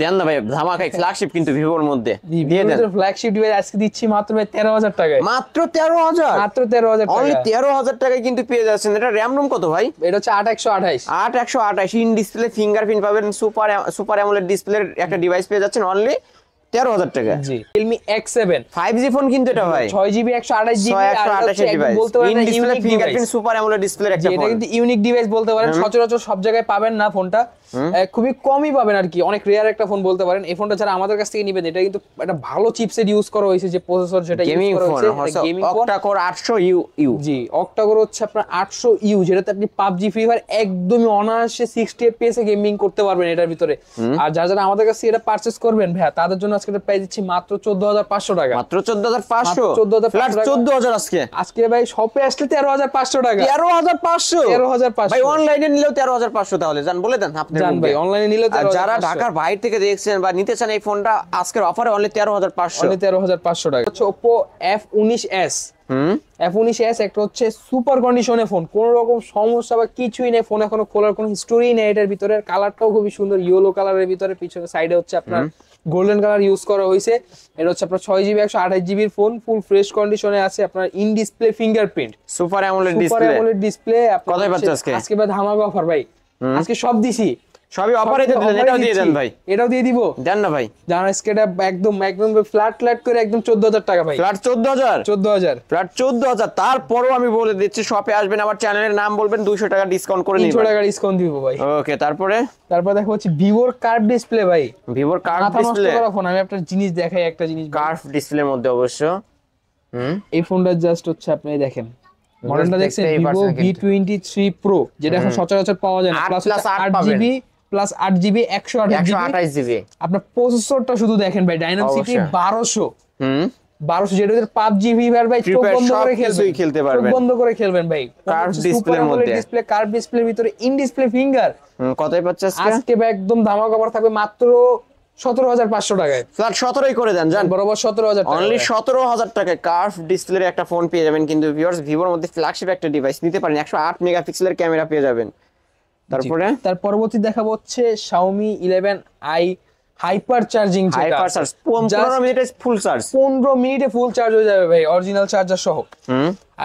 দেন না ভাই, ধামাকাই ফ্ল্যাগশিপ কিন্তু ভিভোর মধ্যে দিয়ে দেন। ফ্ল্যাগশিপ ডিভাইস আজকে দিচ্ছি মাত্র 13,000 টাকায়। মাত্র 13,000? মাত্র 13,000 টাকা। অনলি 13,000 টাকায় কিন্তু পেয়ে যাচ্ছেন। এটা র‍্যাম রোম কত ভাই? এটা হচ্ছে 8128 8128 ইন ডিসপ্লে ফিঙ্গারপ্রিন্ট পাবেন, সুপার অ্যামোলেড ডিসপ্লের একটা ডিভাইস পেয়ে যাচ্ছেন অনলি 13,000 টাকা। জি, Realme X7 5G ফোন কিন্তু এটা ভাই, 6GB 128GB ডিভাইস, বলতে পারেন in display fingerprint super AMOLED ডিসপ্লের একটা এটা ফোন। কিন্তু ইউনিক ডিভাইস বলতে পারেন, সচরাচর সব জায়গায় পাবেন না ফোনটা, খুবই কমই পাবেন আর কি, অনেক রেয়ার একটা ফোন বলতে পারেন। এই ফোনটা যারা আমাদের কাছ থেকে নেবেন, এটা কিন্তু একটা ভালো চিপসেট ইউজ করা হয়েছে, যে প্রসেসর যেটা ইউজ গেমিং করা ফোন, হয়েছে গেমিং ফোন, অক্টা-কোর 800U। জি, অক্টা-কোর হচ্ছে আপনার 800U, যেটাতে আপনি পাবজি ফ্রি ফায়ার একদমই অনায়াসে 60 FPS এ গেমিং করতে পারবেন এটার ভিতরে। আর যারা যারা আমাদের কাছে এটা পারচেজ করবেন ভাই, তাদের জন্য আজকে এটা প্রাইস দিচ্ছি মাত্র 14,500 টাকা। মাত্র 14,500? 14,500 ফ্ল্যাট 14,000 আজকে। আজকে ভাই শপে আসলে 13,500 টাকা। 13,500? 13,500 ভাই অনলাইনে নিলেও 13,500, তাহলে জান বলে দেন আপনি। জান ভাই অনলাইনে নিলেও আর যারা ঢাকার বাইরে থেকে দেখছেন বা নিতে চান এই ফোনটা, আজকের অফারে অনলি 13,500। অনলি 13,500 টাকা। হচ্ছে Oppo F19s। F19s একটা হচ্ছে সুপার কন্ডিশনে ফোন, কোনো রকম সমস্যা বা কিছুই নেই, ফোন এখনো খোলার কোনো হিস্টোরি নেই এটার ভিতরে। কালারটাও খুবই সুন্দর, ইয়েলো কালারের ভিতরে, পিছনে সাইডে হচ্ছে আপনার গোল্ডেন কালার ইউজ করা হয়েছে। এটা হচ্ছে আপনার 6GB 128GB phone, full fresh কন্ডিশনে আছে, আপনার in display fingerprint super AMOLED display. কতই পাচ্ছে আজকে? আজকে ভাই ধামাকা অফার ভাই, আজকে সব দিছি, সবই অফারে দিলেন। এটাও দিয়ে দেন ভাই, এটাও দিয়ে দিব। দেন না ভাই, জানা স্কেটা একদম ফ্ল্যাট করে একদম 14,000 টাকা ভাই। ফ্ল্যাট 14,000? 14,000 ফ্ল্যাট 14,000। তারপরও আমি বলে দিচ্ছি, শপে আসবেন, আমার চ্যানেলের নাম বলবেন, 200 টাকা ডিসকাউন্ট করে নিবেন। 300 টাকা ডিসকাউন্ট দিব ভাই। ওকে, তারপরে দেখো হচ্ছে ভিভোর কার্ভ ডিসপ্লে ভাই, ভিভোর কার্ভ মাথা নষ্ট ডিসপ্লে। করা ফোন। আমি একটা জিনিস দেখাই, একটা জিনিস কার্ভ ডিসপ্লের মধ্যে অবশ্য এই ফোনটা জাস্ট হচ্ছে আপনি দেখেন, মডেলটা দেখছেন, দেখতেই ভিভো পারছেন কিন্তু। V23 Pro, যেটা এখন সচরাচর পাওয়া যায় না, 8 plus plus 8 8GB plus 8GB 128GB। আপনার প্রসেসরটা শুধু দেখেন ভাই, ডাইনামসিটি অবশ্যই। 1200 যেটা পাবজি ফ্রি ফায়ার ভাই চোখ বন্ধ করে সবকিছুই খেলতে পারবেন। চোখ বন্ধ করে খেলবেন ভাই। কার্ভ ডিসপ্লের মধ্যে, ডিসপ্লে, কার্ভ ডিসপ্লের ভিতরে ইন ডিসপ্লে ফিঙ্গার। কতই পাচ্ছে আজকে? আজকে ভাই একদম ধামাকা অফার থাকবে মাত্র 17,500 টাকায়। ফ্ল্যাট 17ই করে দেন জান, বরাবর 17,000 টাকা। অনলি 17,000 টাকায় কার্ভ ডিসপ্লের একটা ফোন পেয়ে যাবেন কিন্তু ভিউয়ার্স। ভিভোর মধ্যে ফ্ল্যাগশিপ একটা ডিভাইস নিতে পারেন, 108 মেগাপিক্সেলের ক্যামেরা পেয়ে যাবেন। তার পরবর্তী দেখাবো হচ্ছে Xiaomi 11i hyper charging, hyper charge 15 মিনিটে ফুল চার্জ, 15 মিনিটে ফুল চার্জ হয়ে যাবে ভাই, অরিজিনাল চার্জার সহ।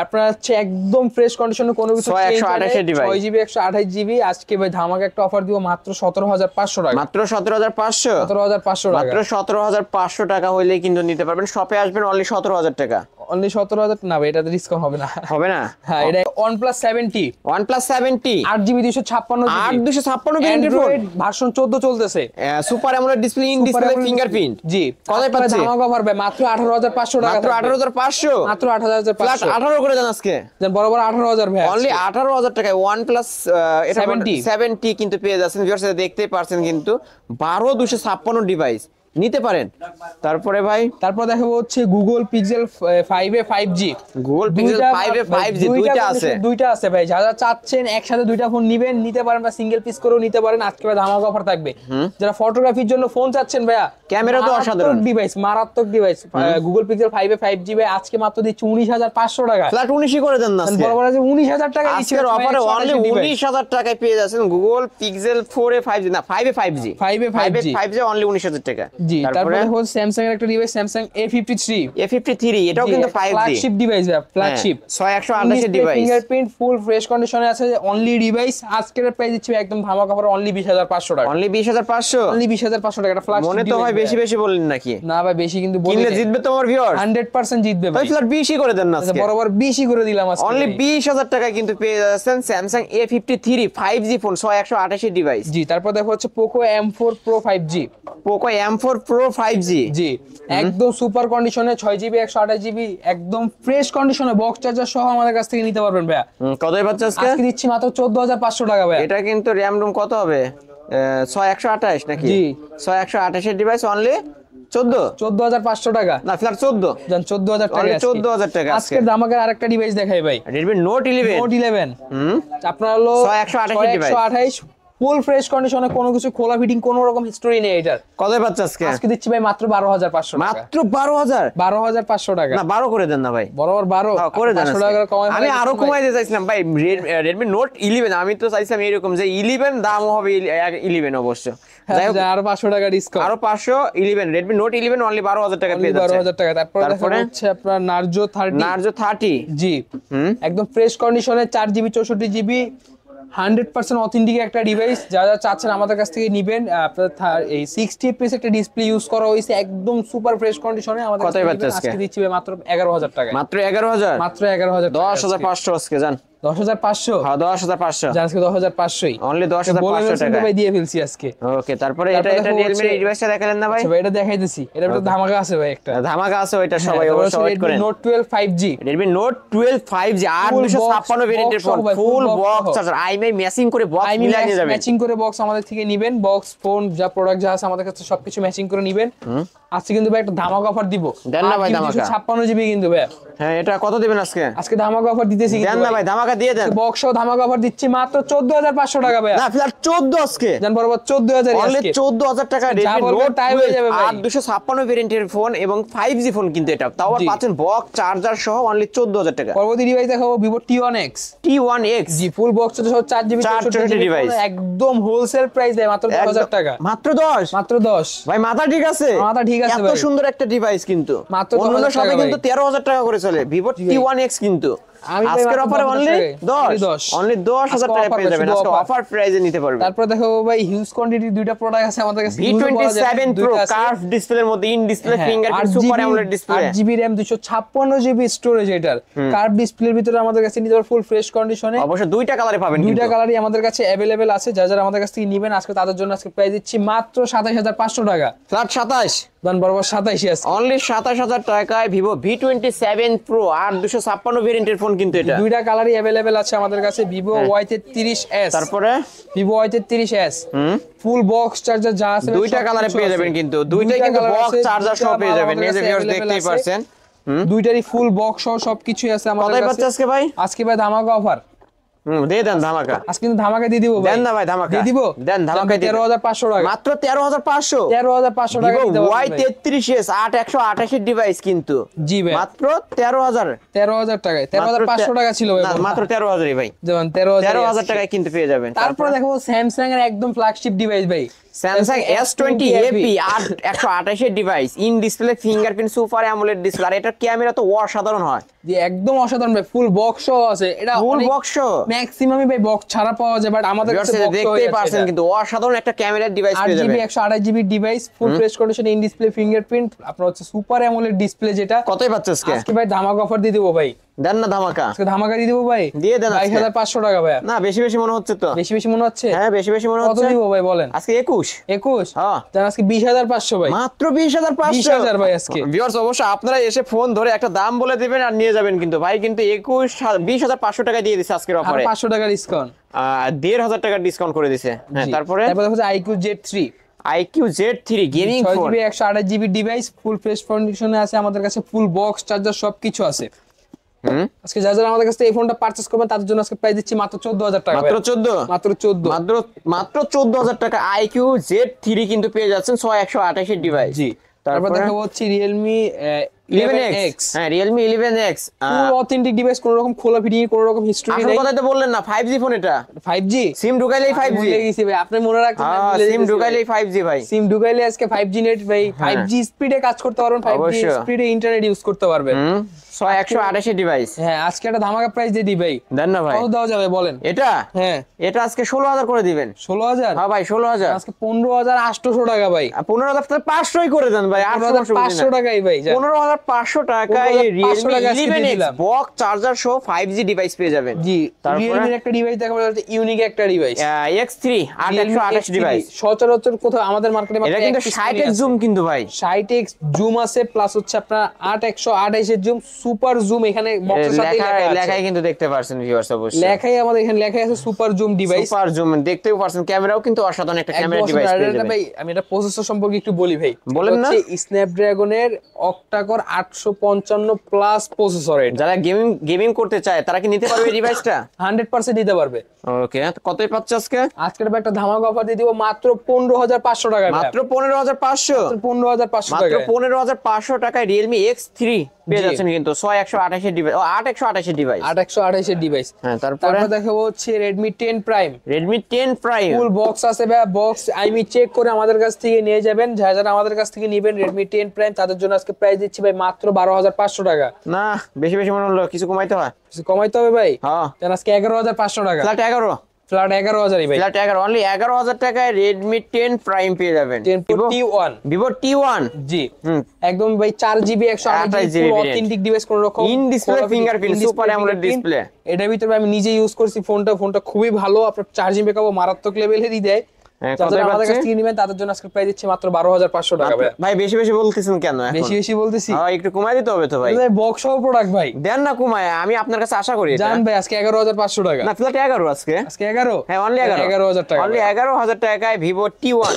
আপনার হচ্ছে একদম ফ্রেশ কন্ডিশনে, কোনো কিছু 128 ডিভাইস, 6GB 128GB। আজকে ভাই ধামাকা একটা অফার দিব মাত্র 17,500 টাকা। মাত্র 17,500? 17,500 টাকা, মাত্র 17,500 টাকা হইলেই কিন্তু নিতে পারবেন। শপে আসবেন, অনলি 17,000 টাকা। অনলি 17,000 না ভাই, এটাতে ডিসকাউন্ট হবে না। হবে না? হ্যাঁ, এটা OnePlus 70, OnePlus 70 8GB 256GB, 8 ভেরিয়েন্টের ফোন, ভার্সন 14 চলতেছে, super AMOLED display, in display fingerprint. জি, কতই পাচ্ছে? ধামাকা অফার ভাই মাত্র 18,500 টাকা। মাত্র 18,500? মাত্র 18,500। ফ্ল্যাট 18 করে দেন আজকে, বরাবর 18,000 ভাই, অনলি 18,000 টাকায় OnePlus 70 কিন্তু পেয়ে যাচ্ছেন ভিউয়ার্স। দেখতেই পারছেন কিন্তু 12,256 ডিভাইস নিতে পারেন। তারপরে ভাই দেখাবো হচ্ছে Google Pixel 5a 5G। Google Pixel 5a 5G দুইটা আছে ভাই, যারা চাচ্ছেন একসাথে দুইটা ফোন নিতে পারেন, বা সিঙ্গেল পিস করেও নিতে পারেন। আজকে ভাই ধামাকা অফার থাকবে। যারা ফটোগ্রাফির জন্য ফোন চাচ্ছেন ভাইয়া, ক্যামেরা তো অসাধারণ মারাত্মক device, Google Pixel 5a 5G ভাই আজকে মাত্র দিচ্ছি 19,500 টাকা। ফ্ল্যাট 19 করে দেন না আজকে, বরাবর আছে 19,000 টাকা আজকের অফারে অনলি 19,000 টাকায় পেয়ে যাচ্ছেন Google Pixel 4a 5G, না 5a 5G, 5G অনলি 19,000 টাকা। জি, তারপরে Samsung এর একটা ডিভাইস, Samsung A53, এটাও কিন্তু 5G flagship device, flagship 128 device, fingerprint full fresh কন্ডিশনে আছে, অনলি ডিভাইস। আজকের প্রাইস দিচ্ছি একদম ধামাকা অফার, অনলি 20,500 টাকা। অনলি 20,500? অনলি 20,500 টাকা। এটা ফ্ল্যাগশিপ মনে তো হয় বেশি বেশি বললেন নাকি? না ভাই, বেশি কিন্তু কিনলে জিতবে তোমার ভিউয়ার, 100% জিতবে ভাই। ফ্ল্যাট 20 করে দেন না আজকে, বরাবর 20 করে দিলাম আজকে। অনলি 20,000 টাকায় কিন্তু পেয়ে যাচ্ছেন Samsung A53 5G phone, 128 device. জি, তারপর দেখো হচ্ছে Poco M4 Pro 5G। Poco M4 Pro 5G, জি, একদম সুপার কন্ডিশনে, 6GB 128GB, একদম ফ্রেশ কন্ডিশনে, বক্স চার্জার সহ আমাদের কাছ থেকে নিতে পারবেন ভাইয়া। কতই পাচ্ছে আজকে? আজকে দিচ্ছি মাত্র 14,500 টাকা ভাইয়া। এটা কিন্তু র‍্যাম রুম কত হবে? 128 নাকি? জি, 128 এর ডিভাইস অনলি 14,500 টাকা। না, ফ্ল্যাট 14 জান, 14,000 টাকা। 14,000 টাকা আজকে ধামাকার আরেকটা ডিভাইস দেখাই ভাই, Redmi Note 11। আপনার হলো 128 ডিভাইস, 128 ফুল ফ্রেশ কন্ডিশনে, কোনো কিছু খোলা ফিটিং কোনো রকম হিস্টোরি নেই এটার। কত পাচ্ছে আজকে? আজকে দিচ্ছি ভাই মাত্র 12,500 টাকা। মাত্র 12,000? 12,500 টাকা না 12 করে দেন না ভাই, বরাবর 12 করে দেন। 500 টাকা কমাই, আমি আরো কমাইতে চাইছিলাম ভাই। Redmi Note 11 আমি তো চাইছিলাম এরকম যে 11 দামও হবে 11 অবশ্য। যাই হোক আরো 500 টাকা ডিসকাউন্ট, আরো 511 Redmi Note 11 অনলি 12,000 টাকা পেয়ে যাচ্ছে। 12,000 টাকা। তারপরে হচ্ছে আপনার Narzo 30 জি, একদম ফ্রেশ কন্ডিশনে 4GB 64GB 100% অথেন্টিক একটা ডিভাইস। যারা চাচ্ছেন আমাদের কাছ থেকে নিবেন, আপনার এই 60 fps একটা ডিসপ্লে ইউজ করা হয়েছে, একদম সুপার ফ্রেশ কন্ডিশনে আমাদের কাছ থেকে নিবেন। আজকে দিচ্ছি ভাই মাত্র 11,000 টাকা। মাত্র 11,000? মাত্র 11,000, 10,500 আজকে জান। 10,500? হ্যাঁ 10,500 জান, আজকে 10,500ই অনলি 10,500 টাকা ভাই দিয়ে ফেলছি আজকে। ওকে, তারপরে এটা Realme এর ডিভাইসটা দেখালেন না ভাই? আচ্ছা ভাই, এটা দেখাইতেছি, এটা একটা ধামাকা আছে ভাই, একটা ধামাকা আছে ওইটা, সবাই অবশ্যই ওয়েট করেন। Note 12 5G, Redmi Note 12 5G 856 ভেরিয়েন্টের ফোন, full box charger, IMEI matching করে বক্স মিলাই নিয়ে যাবেন। ম্যাচিং করে বক্স আমাদের থেকে নিবেন, বক্স ফোন যা প্রোডাক্ট যা আছে আমাদের কাছে সবকিছু ম্যাচিং করে নিবেন। আজকে কিন্তু ভাই একটা ধামাকা অফার দিব। দেন না ভাই ধামাকা। 56GB কিন্তু ভাই। হ্যাঁ এটা কত দিবেন আজকে? আজকে ধামাকা অফার দিতেছি দেন না ভাই, ধামাকা দিয়ে দেন। বক্সও ধামাকা অফার দিচ্ছি মাত্র 14,500 টাকা ভাই। না ফিলহাল 14 আজকে জান, বরাবর 14,000 অনলি আজকে। 14,000 টাকা যা Redmi বলবেন Note তাই হয়ে যাবে ভাই। 856 ভেরিয়েন্টের ফোন এবং 5G ফোন কিন্তু এটা, তাও আবার জি। পাচ্ছেন বক্স চার্জার সহ অনলি 14,000 টাকা। পরবর্তী ডিভাইস দেখাবো Vivo T1X। T1X জি, ফুল বক্স সহ 4GB 64GB ডিভাইস, একদম হোলসেল প্রাইস দেয় মাত্র 10,000 টাকা। মাত্র 10? মাত্র 10 ভাই মাথা ঠিক আছে? মাথা ঠিক আছে এত ভাই। সুন্দর একটা ডিভাইস কিন্তু মাত্র অন্যান্য 10,000 শপে টাকা কিন্তু ভাই। 13,000 টাকা করে চলে। Vivo T1X কিন্তু আমি ভাই আজকের মাত্র অফারে 10,000 অনলি টাকায়। 10 অনলি 10,000 টাকা পেয়ে যাবেন। আজকে অফার প্রাইসে নিতে পারবেন। তারপর দেখো ভাই হিউজ কোয়ান্টিটি দুইটা প্রোডাক্ট আছে আমাদের কাছে। V27 Pro কার্ভ ডিসপ্লের মধ্যে in display fingerprint super AMOLED display, 8GB RAM 256GB storage এটার। কার্ভ ডিসপ্লের ভিতরে আমাদের কাছে নিতে পারবেন ফুল ফ্রেশ কন্ডিশনে। অবশ্য দুইটা কালারে পাবেন, দুইটা কালারই আমাদের কাছে अवेलेबल আছে। যারা আমাদের কাছ থেকে নেবেন আজকে তাদের জন্য আজকে প্রাইস দিচ্ছি মাত্র 27,500 টাকা। ফ্ল্যাট 27 দান বরাবর 27 আছে। অনলি 27,000 টাকায় Vivo V27 Pro 856 ভেরিয়েন্টের ফোন কিন্তু এটা। দুইটা কালারই अवेलेबल আছে আমাদের কাছে। Vivo Y33s, তারপরে Vivo Y33s ফুল বক্স চার্জার যা আছে দুইটা কালারে পেয়ে যাবেন কিন্তু, দুইটাই কিন্তু বক্স চার্জার সহ পেয়ে যাবেন। এই যে ভিউয়ার্স দেখতেই পারছেন, দুইটারই ফুল বক্স সহ সবকিছু আছে আমাদের কতই কাছে। পাচ্ছে আজকে ভাই? আজকে ভাই ধামাকা অফার। দিয়ে দেন ধামাকা। আজকে কিন্তু ধামাকা দিয়ে দিব ভাই। দেন না ভাই ধামাকা। দিয়ে দিব। দেন ধামাকা দিয়ে 13,500 টাকা। মাত্র 13,500? 13,500 টাকা Vivo দিতে পারবেন ভাই। Y33s 8128 এর ডিভাইস কিন্তু জি ভাই, মাত্র 13,000 টাকায়। 13,500 টাকা ছিল ভাই। না মাত্র 13,000 ভাই। যেমন 13,000 টাকায় কিন্তু পেয়ে যাবেন। তারপর দেখো স্যামসাং এর একদম ফ্ল্যাগশিপ ডিভাইস ভাই, Samsung S20 AP 128 এর device, in display fingerprint super AMOLED display, আর এটার ক্যামেরা তো অসাধারণ হয়। যে একদম অসাধারণ ভাই, ফুল বক্স আছে এটা। ফুল বক্স ম্যাক্সিমামই ভাই বক্স ছাড়া পাওয়া যায়, বাট আমাদের কাছে বক্স দেখতেই পারছেন কিন্তু অসাধারণ একটা ক্যামেরার ডিভাইস পেয়ে 8GB যাবেন। 128GB device, full fresh condition, in display fingerprint, আপনার হচ্ছে সুপার অ্যামোলেড ডিসপ্লে যেটা। কতই পাচ্ছে আজকে? আজকে ভাই ধামাকা অফার দিয়ে দেবো ভাই। দেন না ধামাকা। আজকে ধামাকা দিয়ে দেবো ভাই। দিয়ে দেন আজকে। 22,500 টাকা ভাই। না বেশি বেশি মনে হচ্ছে তো। বেশি বেশি মনে হচ্ছে? হ্যাঁ বেশি বেশি মনে কত হচ্ছে। দিব ভাই বলেন? আজকে 21। 21? হ্যাঁ জান আজকে 20,500 ভাই। মাত্র 20,500? 20,000 ভাই আজকে। ভিউয়ার্স অবশ্যই আপনারা এসে ফোন ধরে একটা দাম বলে দিবেন আর নিয়ে যাবেন কিন্তু ভাই কিন্তু 20,500 টাকা দিয়ে দিছে আজকের আর অফারে। 500 টাকা ডিসকাউন্ট। 1,500 টাকা ডিসকাউন্ট করে দিছে। হ্যাঁ তারপরে হচ্ছে IQ Z3 IQ Z3 gaming phone, 6GB 128GB device, full fresh কন্ডিশনে আছে আমাদের কাছে, ফুল বক্স চার্জার সবকিছু আছে। আজকে যারা আমাদের কাছে এই ফোনটা পারচেজ করবেন তাদের জন্য আজকে প্রাইস দিচ্ছি মাত্র 14,000 টাকা। মাত্র 14? মাত্র 14, মাত্র 14,000 টাকা IQ Z3 কিন্তু পেয়ে যাচ্ছেন 128 ডিভাইস। জি। তারপর দেখাবো হচ্ছে Realme 11X। হ্যাঁ Realme 11X ফুল অথেন্টিক ডিভাইস, কোনো রকম খোলা ফিটিং কোনো রকম হিস্টরি আসল নেই। কথাই তো বললেন না, 5G ফোন এটা। 5G সিম ঢুকাইলেই 5G। ভুলে গেছি ভাই, আপনি মনে রাখছেন না? হ্যাঁ সিম ঢুকাইলেই 5G ভাই। সিম ঢুকাইলে আজকে 5G নেট ভাই, 5G স্পিডে কাজ করতে পারবেন, 5G স্পিডে ইন্টারনেট ইউজ করতে পারবেন। 128 ডিভাইস। হ্যাঁ আজকে একটা ধামাকা প্রাইস দিয়ে দিই ভাই। দেন না ভাই। কত দেওয়া যাবে বলেন? এটা হ্যাঁ এটা আজকে 16,000 করে দিবেন। 16,000? হ্যাঁ ভাই 16,000। আজকে 15,800 টাকা ভাই। 15,500 করে দেন ভাই। 15,500 টাকাই ভাই। 15,500 টাকায় 15,500 টাকা Realme আজকে দিয়ে 11X দিলাম। বক্স চার্জার সহ 5G ডিভাইস পেয়ে যাবেন। জি, তারপরে Realme এর একটা ডিভাইস দেখাবো, ইউনিক একটা ডিভাইস, X3 8128 ডিভাইস। সচরাচর কোথাও আমাদের মার্কেটে এটা কিন্তু 60x জুম কিন্তু ভাই। 60x জুম আছে, প্লাস হচ্ছে আপনার 8128 এর জুম, সুপার জুম, এখানে বক্সের সাথে লেখাই কিন্তু দেখতে পারছেন ভিউয়ার্স, অবশ্যই লেখাই আমাদের এখানে লেখাই আছে super zoom device. Super zoom দেখতেও পারছেন, ক্যামেরাও কিন্তু অসাধারণ একটা ক্যামেরা ডিভাইস পেয়ে যাবেন। ভাই আমি এটা প্রসেসর সম্পর্কে একটু বলি ভাই, বলেন না। স্ন্যাপড্রাগনের অক্টাকোর 855 প্লাস প্রসেসর। যারা গেমিং করতে চায় তারা কি নিতে পারবে এই ডিভাইসটা? 100% নিতে পারবে। ওকে, কতই পাচ্ছে আজকে? আজকের একটা ধামাকা অফার দিয়ে দিব মাত্র 15500 টাকা। মাত্র 15500, 15500 মাত্র টাকা, 15500 টাকায় Realme X3 পেয়ে যাচ্ছেন কিন্তু 6128 এর ডিভাইস, 8128 এর ডিভাইস, 8128 এর ডিভাইস। হ্যাঁ, তারপর দেখাবো হচ্ছে Redmi 10 Prime। Redmi 10 Prime full box আছে ভাই, বক্স আইমি চেক করে আমাদের কাছ থেকে নিয়ে যাবেন। যারা আমাদের কাছ থেকে নেবেন Redmi 10 Prime তাদের জন্য আজকে প্রাইস দিচ্ছি ভাই মাত্র 12500 টাকা। না, বেশি বেশি মনে হলো, কিছু কমাইতে হয়, কিছু কমাইতে হবে ভাই। হ্যাঁ, জান আজকে 11500 টাকা, ফ্ল্যাট 11, ফ্ল্যাট 11000 ভাই, ফ্ল্যাট 11, অনলি 11000 টাকায় Redmi 10 Prime পেয়ে যাবেন। 10 Pro T1, Vivo T1, জি একদম ভাই 4GB 128GB অথেন্টিক ডিভাইস, কোন রকম in display fingerprint, super AMOLED display. এটার ভিতরে আমি নিজে ইউজ করছি ফোনটা খুবই ভালো, আপনার চার্জিং ব্যাকআপও মারাত্মক লেভেলেরই দেয়। যারা আমাদের কাছ থেকে নেবেন তাদের জন্য আজকে প্রাইস দিচ্ছি মাত্র 12500 টাকা। ভাই বেশি বেশি বলতেছেন কেন এখন? বেশি বেশি বলতেছি, হ্যাঁ একটু কমাই দিতে হবে তো ভাই। বক্স সহ প্রোডাক্ট ভাই, দেন না কমায়, আমি আপনার কাছে আশা করি। জান ভাই আজকে 11500 টাকা। না, ফ্ল্যাট 11 আজকে, আজকে 11, হ্যাঁ অনলি 11000 টাকা, অনলি 11000 টাকায় Vivo T1।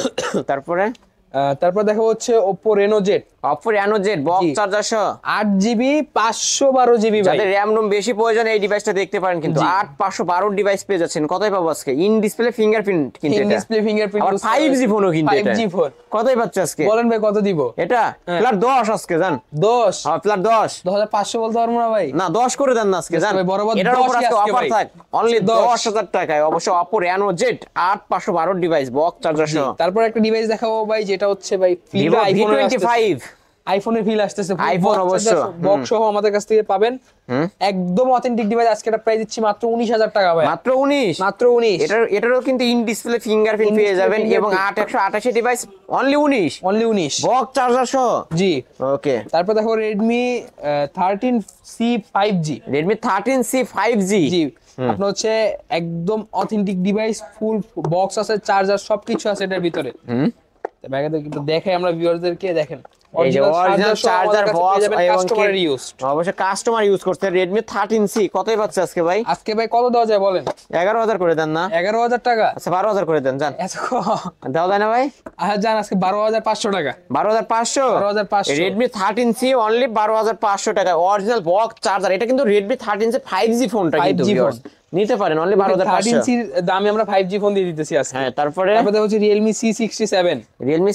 তারপর দেখা হচ্ছে Oppo Reno Z, Oppo Reno Z box charger সহ 8GB 512GB ভাই। যাদের RAM ROM বেশি প্রয়োজন এই ডিভাইসটা দেখতে পারেন, কিন্তু 8512 ডিভাইস পেয়ে যাচ্ছেন। কতই পাবো আজকে? ইন ডিসপ্লে ফিঙ্গারপ্রিন্ট, কিন্তু ইন ডিসপ্লে ফিঙ্গারপ্রিন্ট, আবার 5G ফোনও, কিন্তু এটা 5G ফোন। কতই পাচ্ছে আজকে? বলেন ভাই কত দিব? এটা ফ্ল্যাট 10 আজকে, জান 10, হ্যাঁ ফ্ল্যাট 10, 10500 বলতে পারবো না ভাই। না 10 করে দেন না আজকে, জান ভাই বরাবর এটার উপর 10 আজকে আজকে অফার ভাই। থাক অনলি 10,000 10000 টাকায়, অবশ্য Oppo Reno Z 8512 device box charger সহ। তারপর একটা ডিভাইস দেখাবো ভাই, যেটা হচ্ছে ভাই Vivo আইফোনের V25, আইফোনের ফিল আসতেছে, iPhone অবশ্য বক্স সহ আমাদের কাছ থেকে পাবেন। একদম অথেন্টিক ডিভাইস, আজকে এটা প্রাইস দিচ্ছি মাত্র 19000 টাকা ভাই। মাত্র 19, মাত্র 19। এটারও কিন্তু ইন ডিসপ্লে ফিঙ্গারপ্রিন্ট পেয়ে যাবেন, এবং 8128 device only 19, only 19 box charger সহ। জি ওকে, তারপর দেখো Redmi 13C 5G, Redmi 13C 5G, জি আপনার হচ্ছে একদম অথেন্টিক ডিভাইস, ফুল বক্স আছে, চার্জার সবকিছু আছে এটার ভিতরে। ব্যাগে কিন্তু দেখাই আমরা ভিউয়ারদেরকে, দেখেন এই যে অরিজিনাল চার্জার বক্স এবং কাস্টমার ইউজ, অবশ্যই কাস্টমার ইউজ করতে। Redmi 13C কতই পাচ্ছে আজকে ভাই? আজকে ভাই কত দেওয়া যায় বলেন? 11000 করে দেন না? 11000 টাকা, আচ্ছা 12000 করে দেন, জান এত কম দাও দেয় না ভাই? আচ্ছা জান আজকে 12500 টাকা। 12500, 12500 Redmi 13C অনলি 12500 টাকা, অরিজিনাল বক্স চার্জার। এটা কিন্তু Redmi 13C 5G ফোনটা, কিন্তু 5G viewers নিতে পারেন অনলি 12500। 13C দামে আমরা 5G ফোন দিয়ে দিতেছি আজকে। হ্যাঁ, তারপরে হচ্ছে Realme C67, Realme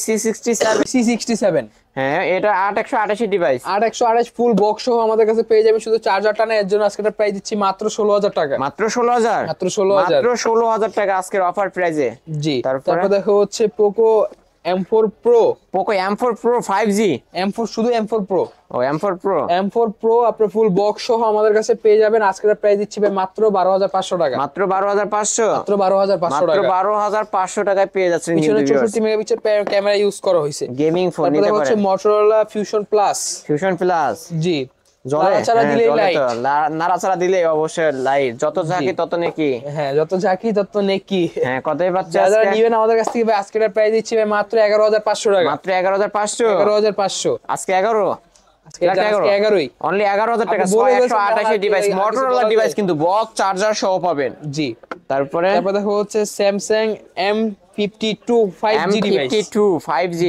C67, হ্যাঁ এটা 8128 ডিভাইস, 8128 ফুল বক্স সহ আমাদের কাছে পেয়ে যাবেন, শুধু চার্জারটা না, এর জন্য আজকে এটা প্রাইস দিচ্ছি মাত্র 16000 টাকা। মাত্র 16000, মাত্র 16000, মাত্র 16000 টাকা আজকের অফার প্রাইসে। জি তারপর দেখো হচ্ছে Poco M4 Pro, Poco M4 Pro 5G, M4 শুধু M4 Pro, ও M4 Pro, M4 Pro আপনার ফুল বক্স সহ আমাদের কাছে পেয়ে যাবেন। আজকে প্রাইস দিচ্ছি ভাই মাত্র 12500 টাকা। মাত্র 12500, মাত্র 12500 মাত্র টাকা, 12500 টাকায় পেয়ে যাচ্ছেন। পিছনে 64 মেগাপিক্সেল ক্যামেরা ইউজ করা হয়েছে, গেমিং ফোন নিতে তারপরে হচ্ছে পারেন। Motorola Fusion Plus, Fusion Plus জি জলে নাড়াচাড়া দিলেই লাইট, নাড়াচাড়া দিলে অবশ্যই লাইট, যত ঝাঁকি তত নেকি। হ্যাঁ যত ঝাঁকি তত নেকি। হ্যাঁ, কতই পাচ্ছে যারা আজকে? নিবেন আমাদের কাছ থেকে ভাই আজকে এটা প্রাইস দিচ্ছি ভাই মাত্র 11500 টাকা। মাত্র 11500, 11500 আজকে 11, আজকে 11ই অনলি 11000 টাকা, আপনি বলে দিয়েছেন 128 ডিভাইস, আর কিছু Motorola বলা ডিভাইস যায়? কিন্তু বক্স চার্জার সহ পাবেন। জি তারপরে দেখো হচ্ছে Samsung M52 5G device, M52 5G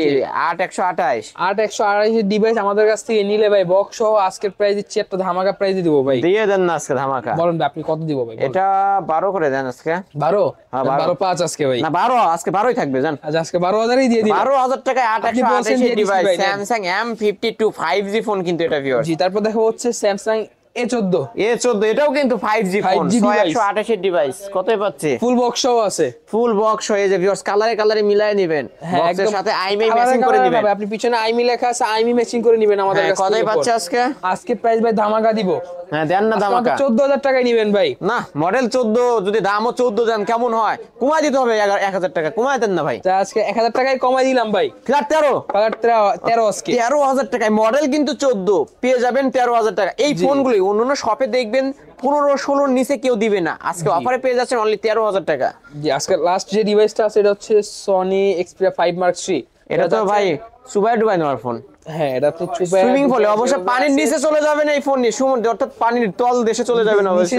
8128, 8128 device আমাদের কাছ থেকে নিলে ভাই বক্স সহ আজকের প্রাইস দিচ্ছি একটা ধামাকা প্রাইস দিব ভাই। দিয়ে দেন না আজকে ধামাকা। বলেন ভাই আপনি কত দিব ভাই? এটা 12 করে দেন আজকে। 12, হ্যাঁ, 12 12.5 আজকে ভাই। না 12, আজকে 12ই থাকবে, জান আচ্ছা আজকে 12000ই দিয়ে দিই। 12000 টাকায় আপনি বলছেন 8128 দিয়ে দিচ্ছি ডিভাইস ভাই, নেন। Samsung M52 5G ফোন কিন্তু এটা ভিউয়ার। জি তারপর দেখো হচ্ছে Samsung A14, A14 এটাও কিন্তু 5G phone, 5G device. 128 device কতই পাচ্ছে? ফুল বক্স সহ আছে, ফুল বক্স হয়ে যে ভিউয়ার্স কালারে কালারে মিলায় নেবেন, হ্যাঁ বক্সের একদম সাথে আইমি কালারে ম্যাচিং করে কালারে দিবেন। না, আপনি পিছনে আইমি লেখা আছে, আইমি ম্যাচিং করে নেবেন আমাদের হ্যাঁ, কাছ থেকে। কতই পাচ্ছে আজকে? আজকে প্রাইস ভাই ধামাকা দিব। হ্যাঁ দেন না ধামাকা। 14000 টাকায় নেবেন ভাই। না মডেল 14, যদি দামও 14 দেন কেমন হয়? কমাই দিতে হবে 1000 টাকা, কমাই দেন না ভাই। তা আজকে 1000 টাকায় কমাই দিলাম ভাই। ফ্ল্যাট 13, কালার 13 আজকে 13000 টাকায়, মডেল কিন্তু 14, পেয়ে যাবেন 13000 টাকা। এই ফোনগুলি অন্যান্য শপে দেখবেন 15-16 নিচে কেউ দিবে না, আজকে অফারে পেয়ে যাচ্ছেন অনলি 13000 টাকা। জি আজকে লাস্ট যে ডিভাইসটা আছে এটা হচ্ছে Sony Xperia 5 Mark III। এটা তো ভাই সুবাই ডুবাই নেওয়ার ফোন। হ্যাঁ এটা তো সুইমিং পুলে অবশ্য পানির নিচে চলে যাবে না এই ফোন নিয়ে, সমুদ্র অর্থাৎ পানির তল দেশে চলে যাবে না অবশ্য,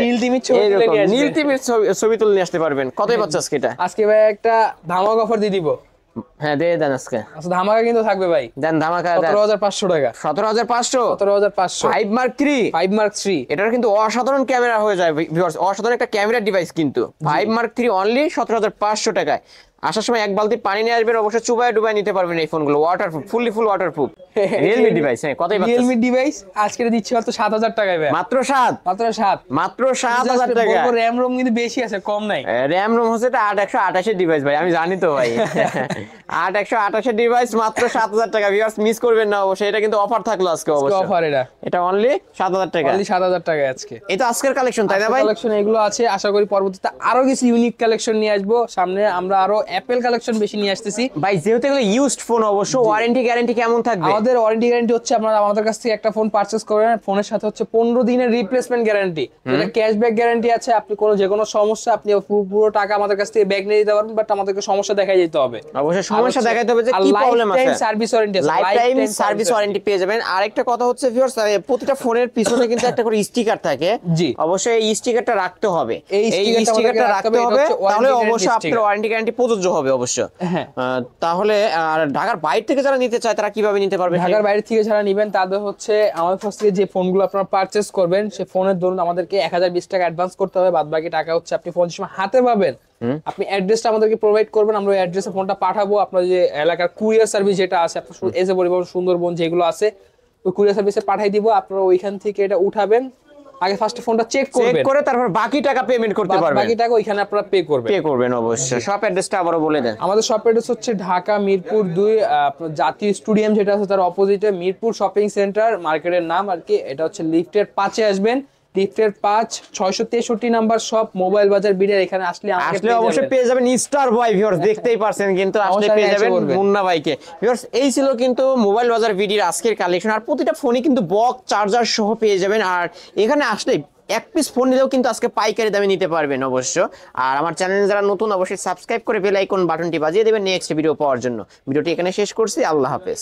নীল তিমির ছবি তুলে নিয়ে আসবেন। নীল তিমির ছবি তুলে নিয়ে আসতে পারবেন। কতই পাচ্ছে আজকে এটা? আজকে ভাই একটা ধামাকা অফার দিয়ে দিব। হ্যাঁ দিয়ে দেন আজকে। আচ্ছা ধামাকা কিন্তু থাকবে ভাই, দেন ধামাকা দেন। 17,500 টাকা। 17,500 17,500 5 Mark 3 5 Mark 3 এটার কিন্তু অসাধারণ ক্যামেরা হয়ে যায় ভিউয়ার্স, অসাধারণ একটা ক্যামেরা ডিভাইস কিন্তু 5 Mark 3 অনলি 17,500 টাকায়। আসার সময় এক বালতি পানি নিয়ে আসবেন, অবশ্যই চুবায় ডুবায় নিতে পারবেন এই ফোনগুলো, ওয়াটারপ্রুফ, ফুল ওয়াটারপ্রুফ রিয়েলমি ডিভাইস। হ্যাঁ কতই পাচ্ছেন? রিয়েলমি ডিভাইস আজকে দিচ্ছি মাত্র 7,000 টাকায় ভাই। মাত্র 7 মাত্র 7,000 টাকা। র‍্যাম রোম কিন্তু বেশি আছে, কম নাই। র‍্যাম রোম হচ্ছে এটা 8128 এর ডিভাইস ভাই, আমি জানি তো ভাই। 8128 এর ডিভাইস মাত্র 7,000 টাকা। ভিউয়ার্স মিস করবেন না অবশ্যই, এটা কিন্তু অফার থাকলো আজকে অবশ্যই। অফার এটা অনলি 7,000 টাকা। অনলি 7,000 টাকায় আজকে। এটা আজকের কালেকশন তাই না ভাই? কালেকশন এগুলো আছে, আশা করি পরবর্তীতে আরো কিছু ইউনিক কালেকশন নিয়ে আসবো সামনে। আমরা আরো অ্যাপেল কালেকশন বেশি নিয়ে আসতেছি ভাই, যেহেতু এগুলো ইউজড ফোন অবশ্য ওয়ারেন্টি গ্যারান্টি কেমন থাকবে? আমাদের ওয়ারেন্টি গ্যারান্টি হচ্ছে আপনারা আমাদের কাছ থেকে একটা ফোন পারচেজ করেন, ফোনের সাথে হচ্ছে 15 দিনের রিপ্লেসমেন্ট গ্যারান্টি, যেটা ক্যাশব্যাক গ্যারান্টি আছে। আপনি যে কোনো সমস্যা আপনি পুরো টাকা আমাদের কাছ থেকে ব্যাক নিয়ে দিতে পারবেন, বাট আমাদেরকে সমস্যা দেখাই যেতে হবে। অবশ্যই সমস্যা দেখাইতে হবে যে কি প্রবলেম আছে। লাইফ টাইম সার্ভিস ওয়ারেন্টি আছে, লাইফ টাইম সার্ভিস ওয়ারেন্টি পেয়ে যাবেন। আরেকটা কথা হচ্ছে ভিউয়ার্স, প্রতিটা ফোনের পিছনে কিন্তু একটা করে স্টিকার থাকে, জি অবশ্যই এই স্টিকারটা রাখতে হবে। এই স্টিকারটা রাখতে হবে, তাহলে অবশ্যই আপনার ওয়ারেন্টি গ্যারান্টি প্রযোজ্য হবে অবশ্য। হ্যাঁ তাহলে আর ঢাকার বাইরে থেকে যারা নিতে চায় তারা কিভাবে নিতে পারবে? ঢাকার বাইরে থেকে যারা নেবেন তাদের হচ্ছে আমাদের কাছ থেকে যে ফোনগুলো আপনারা পারচেজ করবেন, সেই ফোনের ধরুন আমাদেরকে 1020 টাকা অ্যাডভান্স করতে হবে, বাদ বাকি টাকা হচ্ছে আপনি ফোন সময় হাতে পাবেন। আপনি অ্যাড্রেসটা আমাদেরকে প্রোভাইড করবেন, আমরা ওই অ্যাড্রেসে ফোনটা পাঠাবো। আপনার যে এলাকার কুরিয়ার সার্ভিস যেটা আছে, আপনার এসে পরিবহন, সুন্দরবন যেগুলো আছে, ওই কুরিয়ার সার্ভিসে পাঠিয়ে দিব। আপনারা ওইখান থেকে এটা উঠাবেন, আগে ফার্স্ট ফোনটা চেক করে তারপর বাকি টাকা পেমেন্ট করতে পারবেন। বাকি টাকা ওইখানে আপনারা পে করবেন অবশ্যই। শপ অ্যাড্রেসটা আবারো বলে দেন। আমাদের শপ অ্যাড্রেস হচ্ছে ঢাকা মিরপুর 2, আপনার জাতীয় স্টেডিয়াম যেটা আছে তার অপোজিটে মিরপুর শপিং সেন্টার, মার্কেটের নাম আর কি। এটা হচ্ছে লিফটের 5-এ আসবেন, লিফটের 5 663 নাম্বার শপ, মোবাইল বাজার বিডের। এখানে আসলে অবশ্যই পেয়ে যাবেন স্টার বয় ভিউয়ার্স, দেখতেই পারছেন কিন্তু আসলে পেয়ে যাবেন মুন্না ভাইকে। ভিউয়ার্স এই ছিল কিন্তু মোবাইল বাজার ভিডিওর আজকের কালেকশন। আর প্রতিটা ফোনই কিন্তু বক্স চার্জার সহ পেয়ে যাবেন। আর এখানে আসলে এক পিস ফোন নিলেও কিন্তু আজকে পাইকারি দামে নিতে পারবেন অবশ্য। আর আমার চ্যানেলে যারা নতুন অবশ্যই সাবস্ক্রাইব করে বেল আইকন বাটনটি বাজিয়ে দেবেন নেক্সট ভিডিও পাওয়ার জন্য। ভিডিওটি এখানে শেষ করছি, আল্লাহ হাফেজ।